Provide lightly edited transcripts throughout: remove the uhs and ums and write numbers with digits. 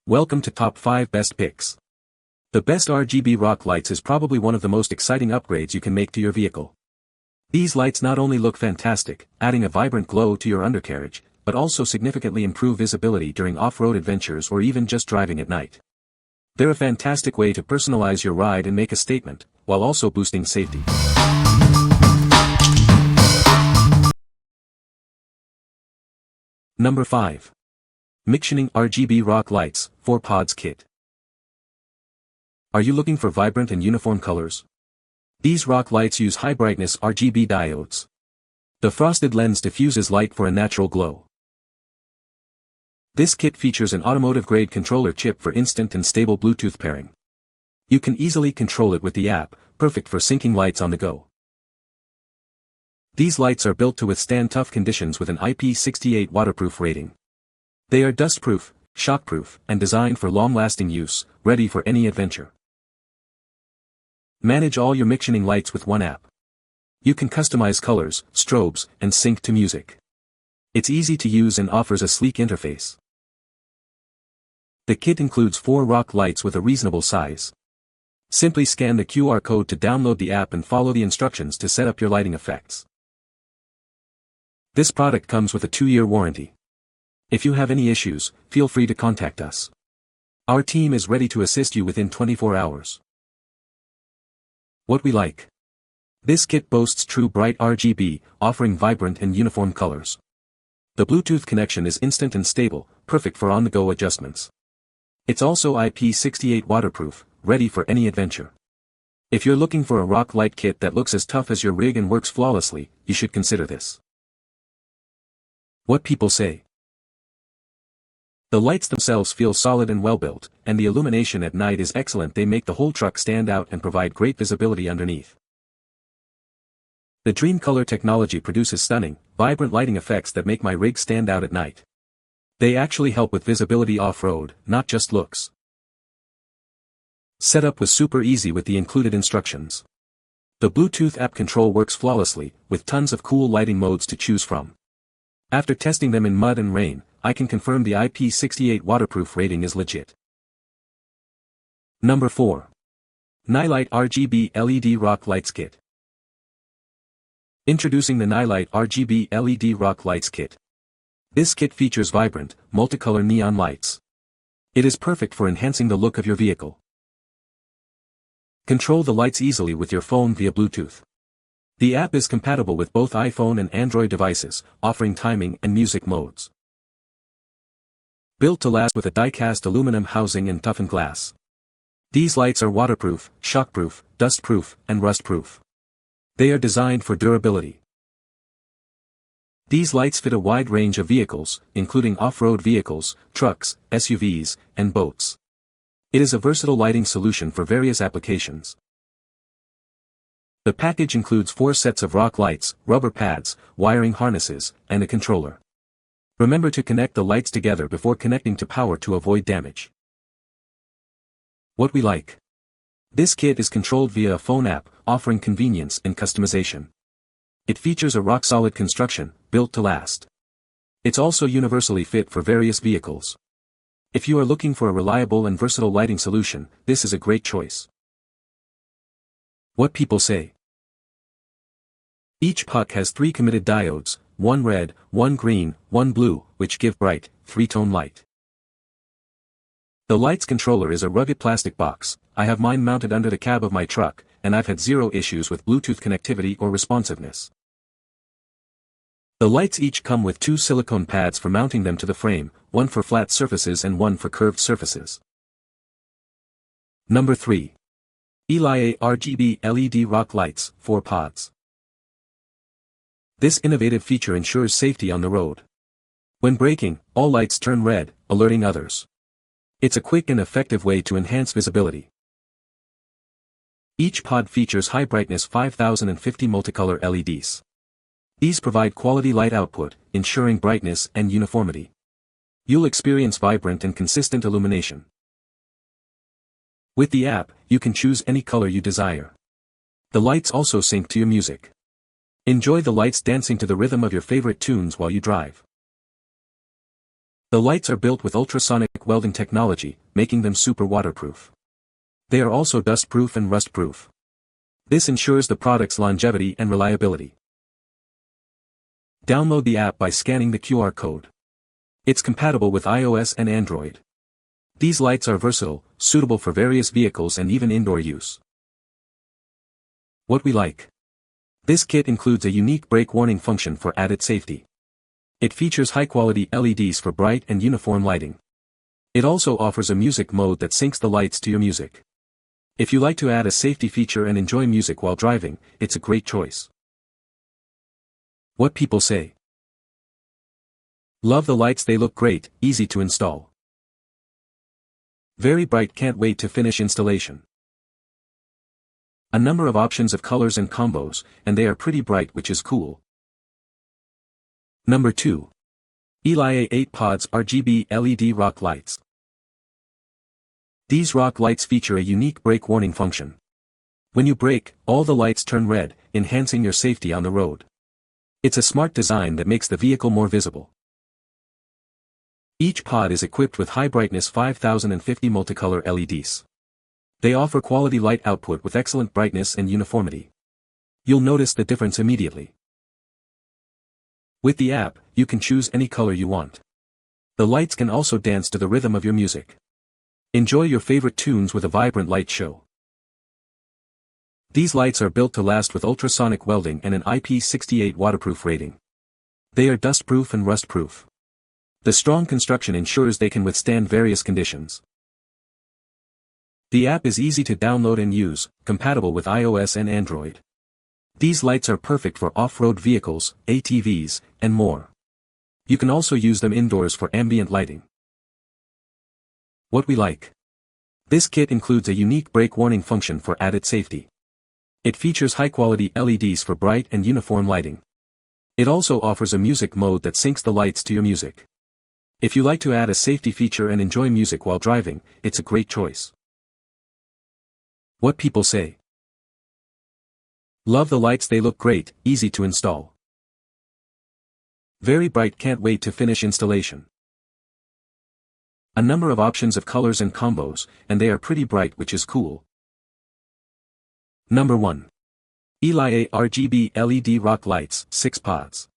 Welcome to Top 5 Best Picks. The best RGB Rock Lights is probably one of the most exciting upgrades you can make to your vehicle. These lights not only look fantastic, adding a vibrant glow to your undercarriage, but also significantly improve visibility during off-road adventures or even just driving at night. They're a fantastic way to personalize your ride and make a statement, while also boosting safety. Number 5. MICTUNING RGB Rock Lights 4 Pods Kit. Are you looking for vibrant and uniform colors? These rock lights use high-brightness RGB diodes. The frosted lens diffuses light for a natural glow. This kit features an automotive-grade controller chip for instant and stable Bluetooth pairing. You can easily control it with the app, perfect for syncing lights on the go. These lights are built to withstand tough conditions with an IP68 waterproof rating. They are dustproof, shockproof, and designed for long-lasting use, ready for any adventure. Manage all your MICTUNING lights with one app. You can customize colors, strobes, and sync to music. It's easy to use and offers a sleek interface. The kit includes 4 rock lights with a reasonable size. Simply scan the QR code to download the app and follow the instructions to set up your lighting effects. This product comes with a 2-year warranty. If you have any issues, feel free to contact us. Our team is ready to assist you within 24 hours. What we like. This kit boasts true bright RGB, offering vibrant and uniform colors. The Bluetooth connection is instant and stable, perfect for on-the-go adjustments. It's also IP68 waterproof, ready for any adventure. If you're looking for a rock light kit that looks as tough as your rig and works flawlessly, you should consider this. What people say. The lights themselves feel solid and well-built, and the illumination at night is excellent. They make the whole truck stand out and provide great visibility underneath. The Dream Color technology produces stunning, vibrant lighting effects that make my rig stand out at night. They actually help with visibility off-road, not just looks. Setup was super easy with the included instructions. The Bluetooth app control works flawlessly, with tons of cool lighting modes to choose from. After testing them in mud and rain, I can confirm the IP68 waterproof rating is legit. Number 4. Nilight RGB LED Rock Lights Kit. Introducing the Nilight RGB LED Rock Lights Kit. This kit features vibrant, multicolor neon lights. It is perfect for enhancing the look of your vehicle. Control the lights easily with your phone via Bluetooth. The app is compatible with both iPhone and Android devices, offering timing and music modes. Built to last with a die-cast aluminum housing and toughened glass. These lights are waterproof, shockproof, dustproof, and rustproof. They are designed for durability. These lights fit a wide range of vehicles, including off-road vehicles, trucks, SUVs, and boats. It is a versatile lighting solution for various applications. The package includes 4 sets of rock lights, rubber pads, wiring harnesses, and a controller. Remember to connect the lights together before connecting to power to avoid damage. What we like. This kit is controlled via a phone app, offering convenience and customization. It features a rock-solid construction, built to last. It's also universally fit for various vehicles. If you are looking for a reliable and versatile lighting solution, this is a great choice. What people say. Each puck has 3 committed diodes, 1 red, 1 green, 1 blue, which give bright, 3-tone light. The lights controller is a rugged plastic box. I have mine mounted under the cab of my truck, and I've had 0 issues with Bluetooth connectivity or responsiveness. The lights each come with 2 silicone pads for mounting them to the frame, 1 for flat surfaces and 1 for curved surfaces. Number 3. YiLaie RGB LED Rock Lights 4 Pods. This innovative feature ensures safety on the road. When braking, all lights turn red, alerting others. It's a quick and effective way to enhance visibility. Each pod features high-brightness 5050 multicolor LEDs. These provide quality light output, ensuring brightness and uniformity. You'll experience vibrant and consistent illumination. With the app, you can choose any color you desire. The lights also sync to your music. Enjoy the lights dancing to the rhythm of your favorite tunes while you drive. The lights are built with ultrasonic welding technology, making them super waterproof. They are also dust-proof and rust-proof. This ensures the product's longevity and reliability. Download the app by scanning the QR code. It's compatible with iOS and Android. These lights are versatile, suitable for various vehicles and even indoor use. What we like. This kit includes a unique brake warning function for added safety. It features high-quality LEDs for bright and uniform lighting. It also offers a music mode that syncs the lights to your music. If you like to add a safety feature and enjoy music while driving, it's a great choice. What people say. Love the lights, they look great, easy to install. Very bright, can't wait to finish installation. A number of options of colors and combos, and they are pretty bright, which is cool. Number 2. YiLaie 8 Pods RGB LED Rock Lights. These rock lights feature a unique brake warning function. When you brake, all the lights turn red, enhancing your safety on the road. It's a smart design that makes the vehicle more visible. Each pod is equipped with high-brightness 5050 multicolor LEDs. They offer quality light output with excellent brightness and uniformity. You'll notice the difference immediately. With the app, you can choose any color you want. The lights can also dance to the rhythm of your music. Enjoy your favorite tunes with a vibrant light show. These lights are built to last with ultrasonic welding and an IP68 waterproof rating. They are dust-proof and rust-proof. The strong construction ensures they can withstand various conditions. The app is easy to download and use, compatible with iOS and Android. These lights are perfect for off-road vehicles, ATVs, and more. You can also use them indoors for ambient lighting. What we like. This kit includes a unique brake warning function for added safety. It features high-quality LEDs for bright and uniform lighting. It also offers a music mode that syncs the lights to your music. If you like to add a safety feature and enjoy music while driving, it's a great choice. What people say. Love the lights, they look great, easy to install. Very bright, can't wait to finish installation. A number of options of colors and combos, and they are pretty bright, which is cool. Number 1. YiLaie RGB LED Rock Lights, 6 Pods.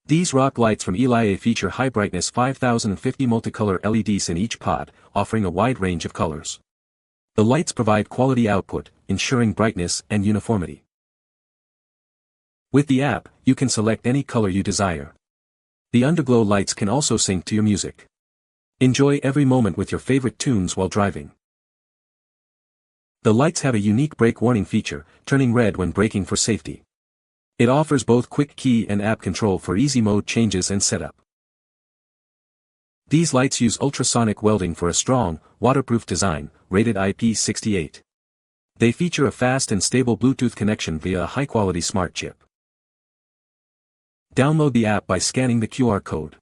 These rock lights from YiLaie feature high-brightness 5050 multicolor LEDs in each pod, offering a wide range of colors. The lights provide quality output, ensuring brightness and uniformity. With the app, you can select any color you desire. The underglow lights can also sync to your music. Enjoy every moment with your favorite tunes while driving. The lights have a unique brake warning feature, turning red when braking for safety. It offers both quick key and app control for easy mode changes and setup. These lights use ultrasonic welding for a strong, waterproof design, rated IP68. They feature a fast and stable Bluetooth connection via a high-quality smart chip. Download the app by scanning the QR code.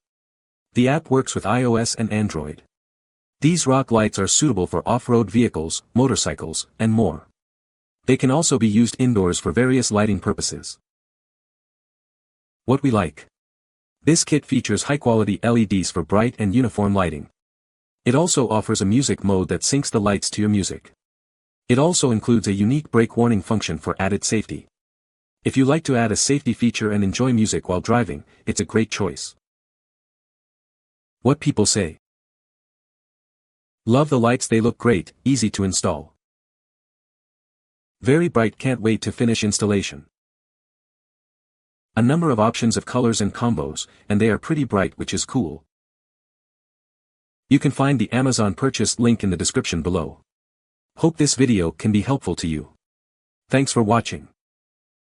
The app works with iOS and Android. These rock lights are suitable for off-road vehicles, motorcycles, and more. They can also be used indoors for various lighting purposes. What we like. This kit features high-quality LEDs for bright and uniform lighting. It also offers a music mode that syncs the lights to your music. It also includes a unique brake warning function for added safety. If you like to add a safety feature and enjoy music while driving, it's a great choice. What people say. Love the lights, they look great, easy to install. Very bright, can't wait to finish installation. A number of options of colors and combos, and they are pretty bright, which is cool. You can find the Amazon purchase link in the description below. Hope this video can be helpful to you. Thanks for watching.